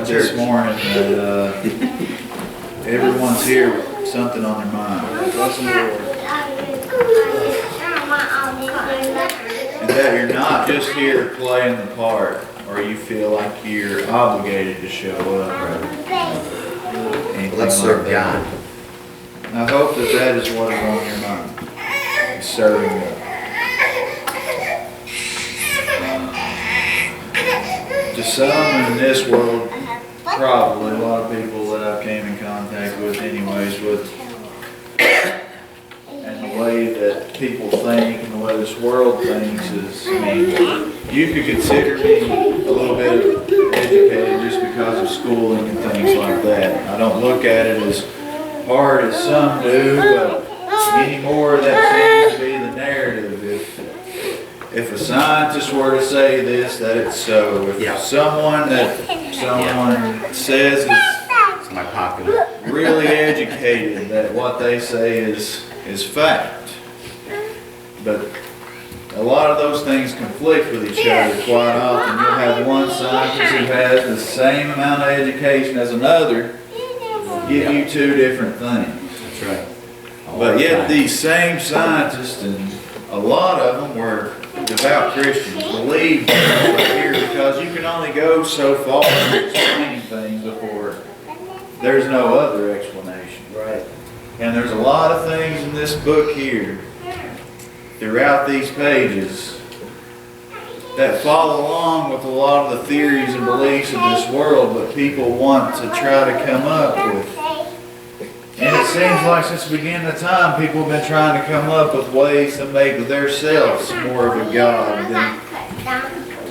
this morning that everyone's here with something on their mind. And that you're not just here playing the part, or you feel like you're obligated to show up. Let's serve God. I hope that that is what is on your mind, is serving God. To some in this world, probably a lot of people that I've came in contact with anyways, and the way that people think and the way this world thinks is, I mean, you could consider me a little bit educated just because of schooling and things like that. I don't look at it as hard as some do, but anymore that seems to be the narrative. If a scientist were to say this, that it's so. If someone says is my popular, really educated, that what they say is fact. But a lot of those things conflict with each other quite often. You'll have one scientist who has the same amount of education as another give you two different things. That's right. But yet these same scientists, and a lot of them were devout Christians, believed here, because you can only go so far in explaining things before there's no other explanation. Right. And there's a lot of things in this book here, throughout these pages, that follow along with a lot of the theories and beliefs of this world, but people want to try to come up with. And it seems like since the beginning of time, people have been trying to come up with ways to make themselves more of a God than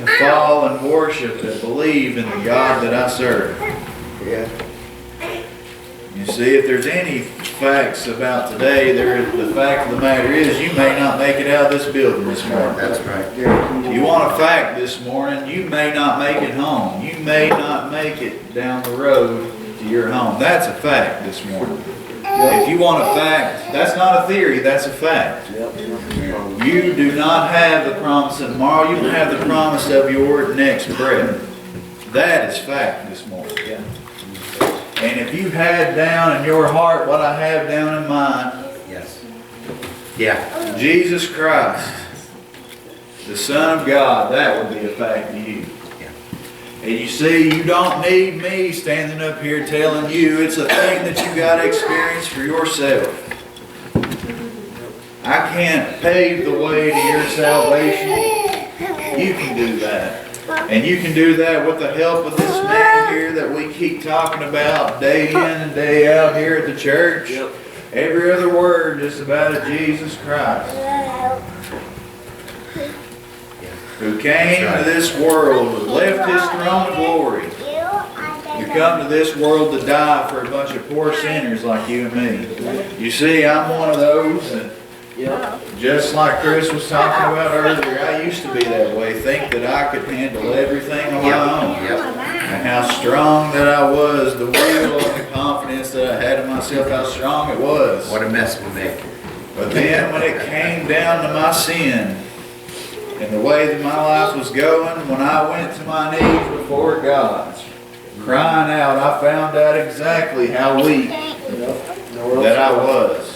to fall and worship and believe in the God that I serve. Yeah. You see, if there's any facts about today, the fact of the matter is you may not make it out of this building this morning. That's right. You want a fact this morning, you may not make it home. You may not make it down the road to your home. That's a fact this morning. If you want a fact, that's not a theory, that's a fact. You do not have the promise of tomorrow, you don't have the promise of your next breath. That is fact this morning. And if you had down in your heart what I have down in mine, yes. Yeah. Jesus Christ, the Son of God, that would be a fact to you. And you see, you don't need me standing up here telling you. It's a thing that you got to experience for yourself. I can't pave the way to your salvation. You can do that. And you can do that with the help of this man here that we keep talking about day in and day out here at the church. Every other word is about Jesus Christ, who came to this world, who left His throne of glory, to come to this world to die for a bunch of poor sinners like you and me. You see, I'm one of those, and just like Chris was talking about earlier, I used to be that way, think that I could handle everything on my own. And how strong that I was, the will and the confidence that I had in myself, how strong it was. What a mess we make. But then when it came down to my sin, and the way that my life was going, when I went to my knees before God, crying out, I found out exactly how weak that I was.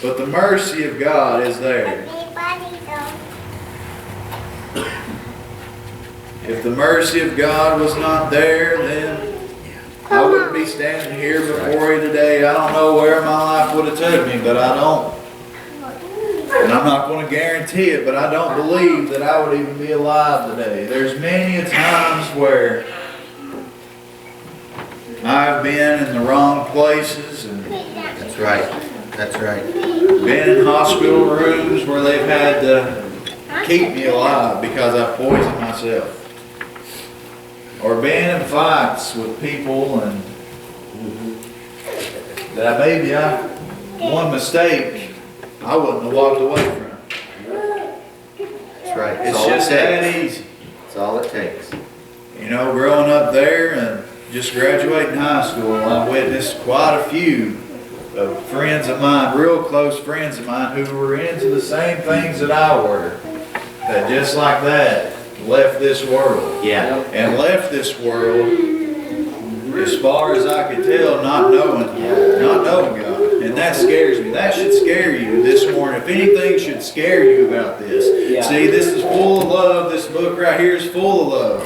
But the mercy of God is there. If the mercy of God was not there, then I wouldn't be standing here before you today. I don't know where my life would have took me, but I don't. And I'm not going to guarantee it, but I don't believe that I would even be alive today. There's many a times where I've been in the wrong places. And that's right. That's right. Been in hospital rooms where they've had to keep me alive because I poisoned myself. Or been in fights with people and that maybe one mistake I wouldn't have walked away from. That's right. It's just that easy. That's all it takes. You know, growing up there and just graduating high school, I witnessed quite a few of friends of mine, real close friends of mine, who were into the same things that I were, that just like that left this world. Yeah. And left this world as far as I could tell, not knowing God. And that scares me. That should scare you this morning. If anything should scare you about this. Yeah. See, this is full of love. This book right here is full of love.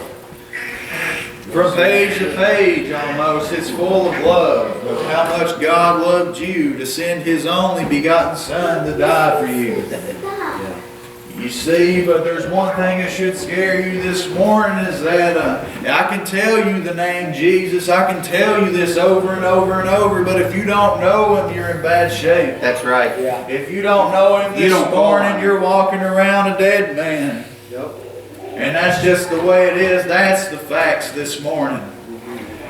From page to page almost, it's full of love of how much God loved you to send His only begotten Son to die for you. You see, but there's one thing that should scare you this morning is that I can tell you the name Jesus. I can tell you this over and over and over, but if you don't know Him, you're in bad shape. That's right. Yeah. If you don't know Him this morning, you're walking around a dead man. Yep. And that's just the way it is. That's the facts this morning.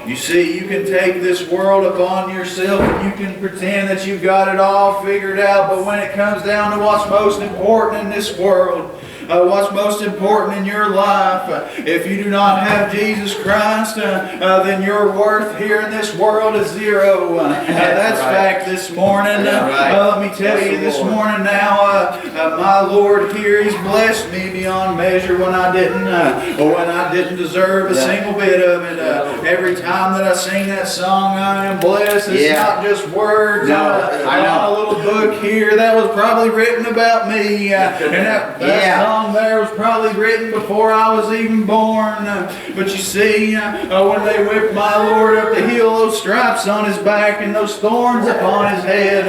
You see, you can take this world upon yourself and you can pretend that you've got it all figured out, but when it comes down to what's most important in this world, what's most important in your life, if you do not have Jesus Christ, then your worth here in this world is zero. That's right. fact this morning. Right. Let me tell you this morning now, my Lord here, He's blessed me beyond measure when I didn't deserve a single bit of it. Every time that I sing that song, I am blessed. It's not just words. No, I know. A little book here that was probably written about me, and that song there was probably written before I was even born. But you see, when they whipped my Lord up the hill, those stripes on His back and those thorns upon His head,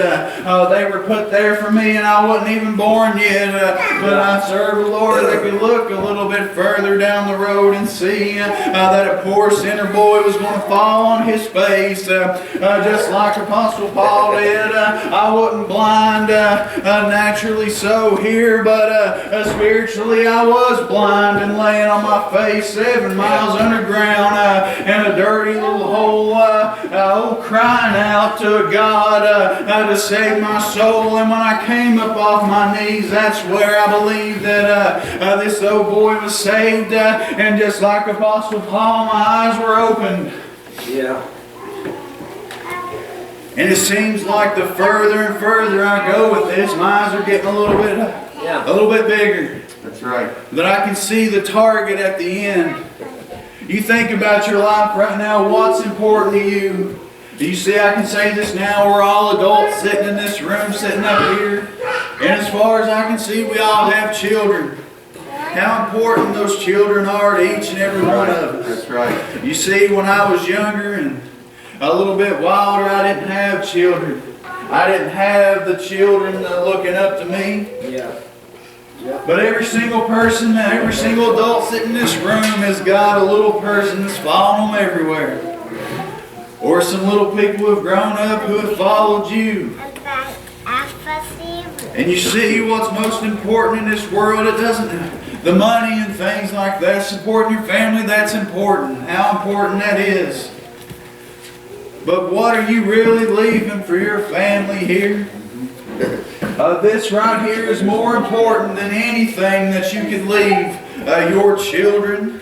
they were put there for me, and I wasn't even born yet. But I served the Lord that could look a little bit further down the road and see that a poor sinner boy was going to fall on his face, just like Apostle Paul did. I wasn't blind naturally so here, but spiritually I was blind and laying on my face 7 miles underground in a dirty little hole, crying out to God to save my soul. And when I came up off my knees, that's where I believed that this old boy was saved. And just like Apostle Paul, my eyes were opened. Yeah. And it seems like the further and further I go with this, my eyes are getting a little bit bigger. That's right. That I can see the target at the end. You think about your life right now, what's important to you? You see, I can say this now, we're all adults sitting in this room, sitting up here. And as far as I can see, we all have children. How important those children are to each and every one of us. That's right. You see, when I was younger and a little bit wilder, I didn't have children. I didn't have the children looking up to me. Yeah. But every single person, every single adult sitting in this room has got a little person that's following them everywhere. Or some little people who have grown up who have followed you. And you see what's most important in this world, it doesn't, the money and things like that, supporting your family, that's important. How important that is. But what are you really leaving for your family here? This right here is more important than anything that you could leave your children.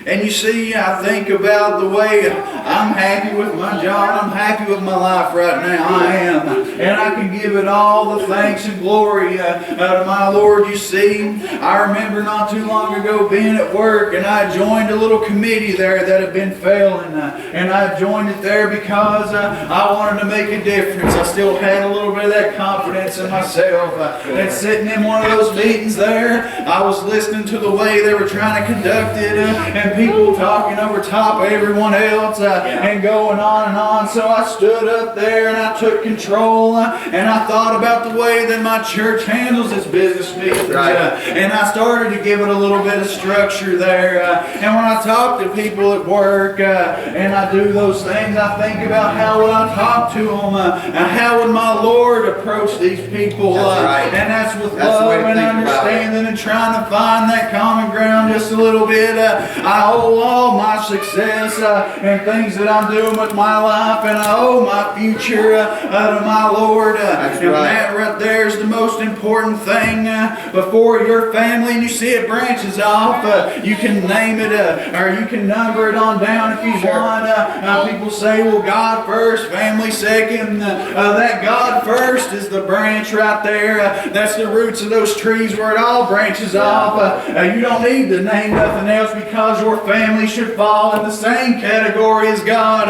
And you see, I think about the way I'm happy with my job. I'm happy with my life right now. I am. And I can give it all the thanks and glory to my Lord. You see, I remember not too long ago being at work, and I joined a little committee there that had been failing. And I joined it there because I wanted to make a difference. I still had a little bit of that confidence in myself. And sitting in one of those meetings there, I was listening to the way they were trying to conduct it, and people talking over top of everyone else and going on and on. So I stood up there and I took control and I thought about the way that my church handles its business meetings. And I started to give it a little bit of structure there. And when I talk to people at work and I do those things, I think about how would I talk to them and how would my Lord approach these people. And that's with love and understanding and trying to find that common ground just a little bit. I owe all my success and things that I'm doing with my life, and I owe my future to my Lord. And that right there is the most important thing before your family. And you see it branches off. You can name it or you can number it on down if you want. People say, well, God first, family second. That God first is the branch right there. That's the roots of those trees where it all branches off. You don't need to name nothing else because your your family should fall in the same category as God.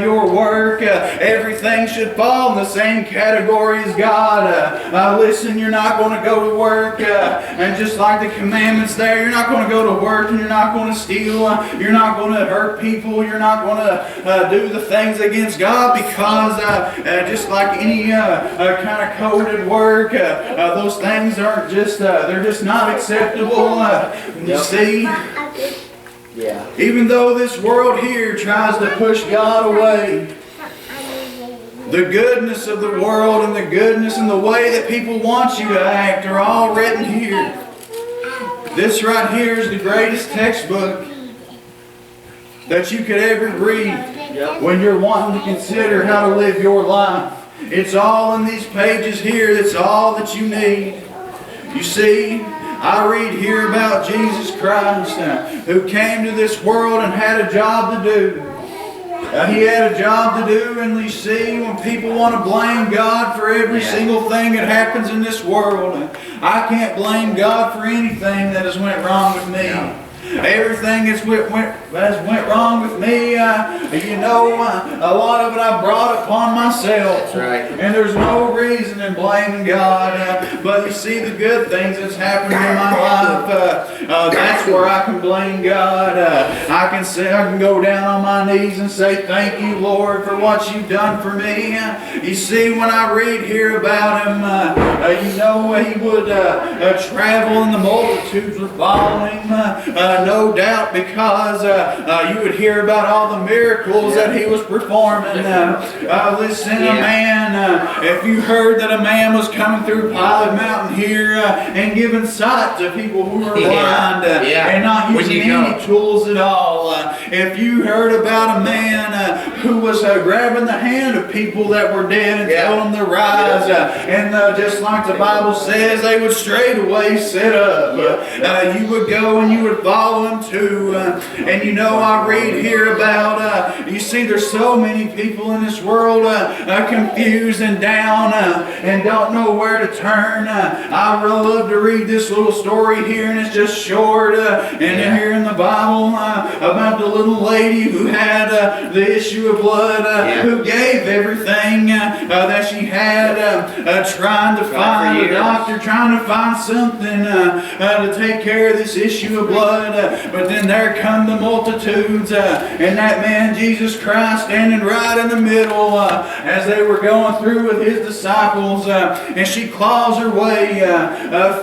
Your work, everything should fall in the same category as God. Listen, you're not going to go to work and just like the commandments there, you're not going to go to work and you're not going to steal. You're not going to hurt people. You're not going to do the things against God because just like any kind of coded work, those things aren't just, they're just not acceptable. You see, even though this world here tries to push God away, the goodness of the world and the goodness and the way that people want you to act are all written here. This right here is the greatest textbook that you could ever read when you're wanting to consider how to live your life. It's all in these pages here. That's all that you need. You see, I read here about Jesus Christ who came to this world and had a job to do. He had a job to do, and you see, when people want to blame God for every single thing that happens in this world, I can't blame God for anything that has went wrong with me. Everything that's went wrong with me, a lot of it I brought upon myself. That's right. And there's no reason in blaming God. But you see the good things that's happened in my life, that's where I can blame God. I can go down on my knees and say, thank you, Lord, for what you've done for me. You see, when I read here about him, he would travel and the multitudes would follow him. No doubt, because you would hear about all the miracles that he was performing. Listen, a man, if you heard that a man was coming through Pilot Mountain here and giving sight to people who were blind and not using any tools at all. If you heard about a man who was grabbing the hand of people that were dead and telling them to rise, and just like the Bible says, they would straight away sit up. You would go and you would follow him too. And I read here about, you see, there's so many people in this world confused and down and don't know where to turn. I really love to read this little story here, and it's just short. And here in the Bible about the little lady who had the issue of blood, who gave everything that she had, trying to find a doctor, trying to find something to take care of this issue of blood. But then there come the multitudes, and that man Jesus Christ standing right in the middle as they were going through with his disciples, and she claws her way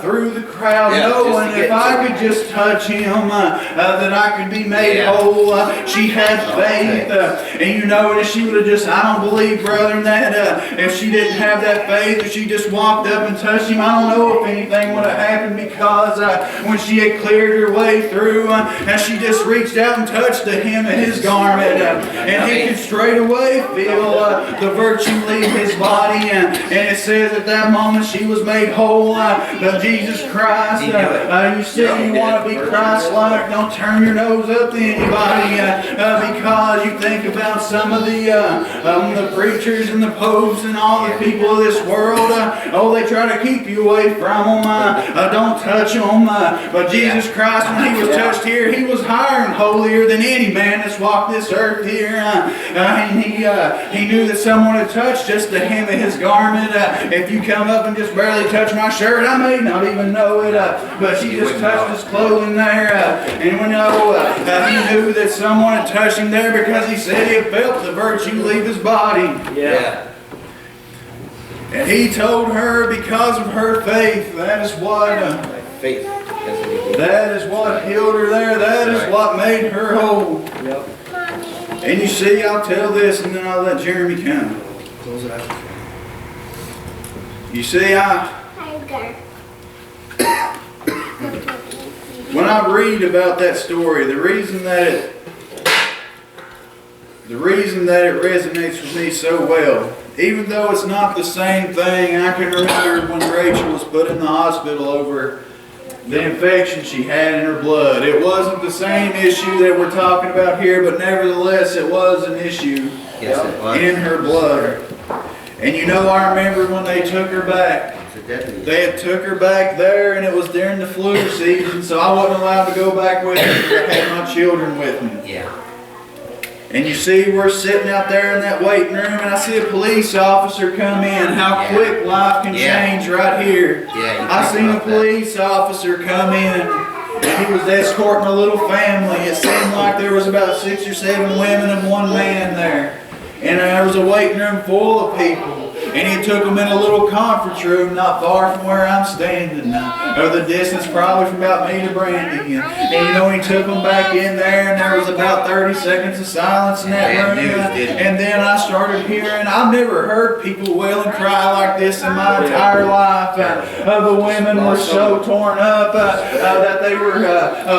through the crowd, knowing if I could just touch him, that I could be made whole. She had faith, and she would have just, I don't believe, brother, that if she didn't have that faith, if she just walked up and touched him, I don't know if anything would have happened, because when she had cleared her way through, and she just reached out and touched the hem of his garment, and he could straight away feel the virtue leave his body, and it says at that moment she was made whole. Jesus Christ, you say you want to be Christ-like, don't turn your nose up to anybody, because you think about some of the preachers and the popes and all the people of this world. They try to keep you away from them. Don't touch them. But Jesus Christ, when he was touched here, he was higher and holier than any man that's walked this earth here. And he knew that someone had touched just the hem of his garment. If you come up and just barely touch my shirt, I may not even know it. But she just touched his clothing there. And he knew that someone had touched him there, because he said he had felt the virtue leave his body. And he told her, because of her faith, that is what Faith. that is what healed her there. That is what made her whole. And you see, I'll tell this, and then I'll let Jeremy come. Close it out. You see, when I read about that story, the reason that it resonates with me so well, even though it's not the same thing, I can remember when Rachel was put in the hospital over the infection she had in her blood. It wasn't the same issue that we're talking about here, but nevertheless it was an issue in her blood. And I remember when they took her back the deadliest. They had took her back there, and it was during the flu season, so I wasn't allowed to go back with her because I had my children with me. Yeah. And you see, we're sitting out there in that waiting room, and I see a police officer come in. How quick life can change right here. Yeah. I seen a police officer come in, and he was escorting a little family. It seemed like there was about 6 or 7 women and 1 man there. And there was a waiting room full of people. And he took them in a little conference room not far from where I'm standing now. Or the distance probably from about me to Brandy. And you know, he took them back in there, and there was about 30 seconds of silence in that room. And then I started hearing, I've never heard people wail and cry like this in my entire life. The women were so torn up that they were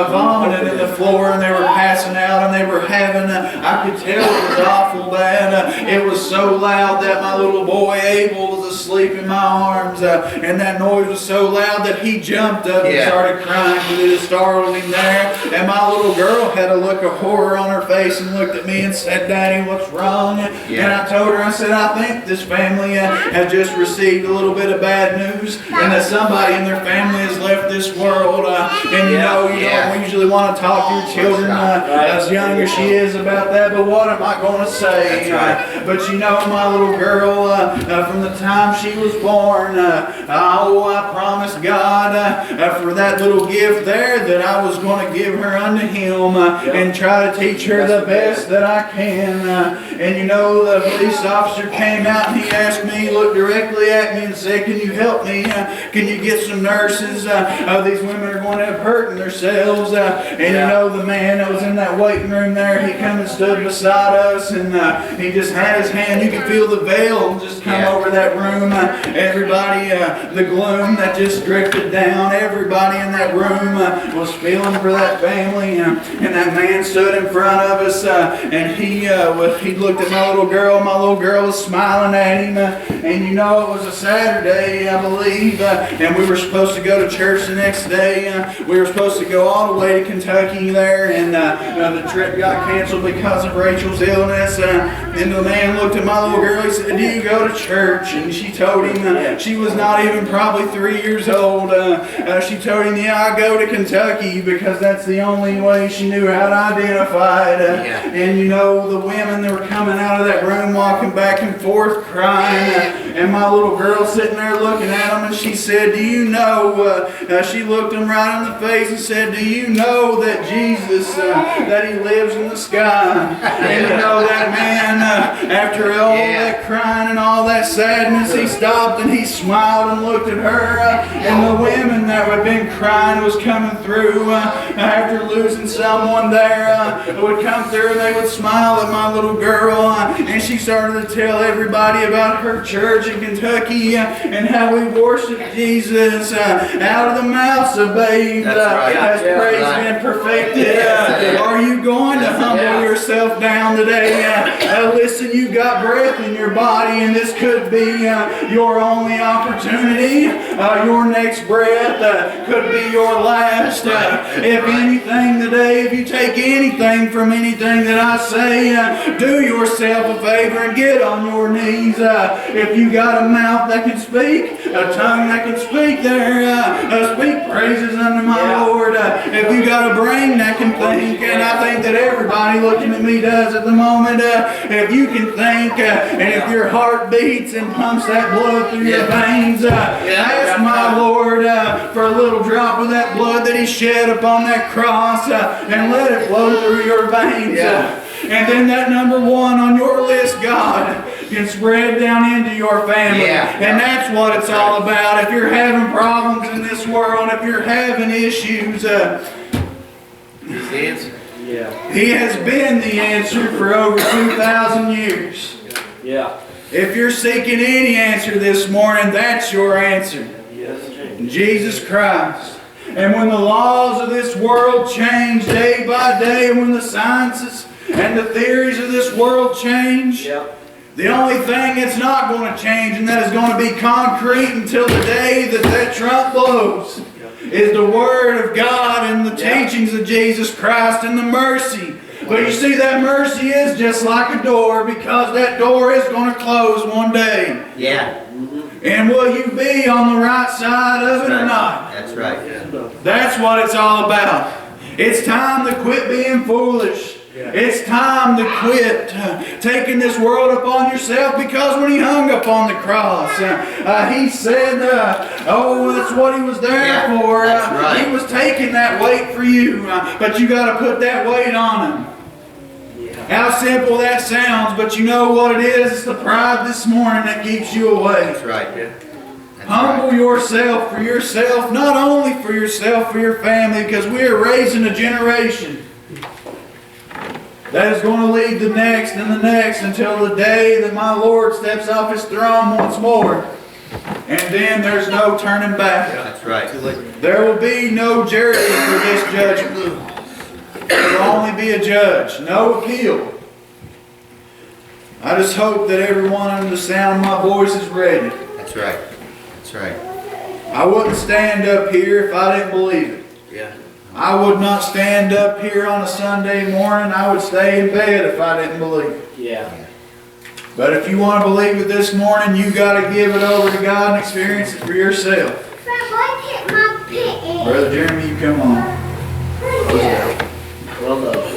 vomiting in the floor, and they were passing out, and they were having, I could tell it was awful bad. It was so loud that my little boy Abel was asleep in my arms, and that noise was so loud that he jumped up and started crying because it had startled him there. And my little girl had a look of horror on her face and looked at me and said, "Daddy, what's wrong?" And I told her, I said, "I think this family has just received a little bit of bad news, and that somebody in their family has left this world." And you know, you don't usually want to talk to your children as young as she is about that, but what am I going to say? But you know, my little girl, from the time she was born, I promised God for that little gift there that I was going to give her unto Him and try to teach her the best that I can. And you know, the police officer came out and he asked me, looked directly at me and said, "Can you help me? Can you get some nurses? These women are going to have hurting themselves." And you know, the man that was in that waiting room there, he come and stood beside us, and he just had his hand. You could feel the veil just come over that room. Everybody, the gloom that just drifted down. Everybody in that room was feeling for that family. And that man stood in front of us, and he looked at my little girl. My little girl was smiling at him. And you know, it was a Saturday, I believe, and we were supposed to go to church the next day. We were supposed to go all the way to Kentucky there, and the trip got canceled because of Rachel's illness. And the man looked at my little girl. He said, "Do you go to church?" And she told him she was not even probably 3 years old. She told him, "Yeah, I go to Kentucky," because that's the only way she knew how to identify it. And you know, the women that were coming out of that room walking back and forth crying. And my little girl sitting there looking at them, and she said, "Do you know," she looked them right in the face and said, "Do you know that Jesus, that He lives in the sky?" And you know, that man, after all that crying and all that sadness, he stopped and he smiled and looked at her. And the women that had been crying was coming through after losing someone there, would come through and they would smile at my little girl. And she started to tell everybody about her church in Kentucky and how we worship Jesus out of the mouths of babes. Has praise been perfected. Are you going to humble yourself down today? Listen, you got breath in your body, and this could be your only opportunity. Your next breath could be your last. If anything today, if you take anything from anything that I say, do yourself a favor and get on your knees. If you got a mouth that can speak, a tongue that can speak there, speak praises unto my Lord. If you got a brain that can think, and I think that everybody looking at me does at the moment, if you can think, and if your heart beats and pumps that blood through your veins, ask my Lord for a little drop of that blood that He shed upon that cross, and let it flow through your veins. And then that number one on your list, God, can spread down into your family. And that's what it's all about. If you're having problems in this world, if you're having issues, He's the answer. He has been the answer for over 2,000 years. If you're seeking any answer this morning, that's your answer. Jesus Christ. And when the laws of this world change day by day, when the sciences and the theories of this world change, the only thing that's not going to change, and that is going to be concrete until the day that that trump blows, is the Word of God and the teachings of Jesus Christ and the mercy But you see, that mercy is just like a door, because that door is going to close one day. Yeah. And will you be on the right side of it or not? That's right. That's what it's all about. It's time to quit being foolish. It's time to quit taking this world upon yourself, because when he hung upon the cross, he said, oh, that's what he was there for. That's right. He was taking that weight for you, but you got to put that weight on him. How simple that sounds, but you know what it is? It's the pride this morning that keeps you awake. That's right. That's Humble yourself for yourself, not only for yourself, for your family, because we are raising a generation that is going to lead the next and the next until the day that my Lord steps off his throne once more. And then there's no turning back. That's right. There will be no jury for this judgment. There will only be a judge, no appeal. I just hope that everyone under the sound of my voice is ready. That's right. That's right. I wouldn't stand up here if I didn't believe it. Yeah. I would not stand up here on a Sunday morning. I would stay in bed if I didn't believe it. Yeah. But if you want to believe it this morning, you got to give it over to God and experience it for yourself. Brother Jeremy, you come on. Well done.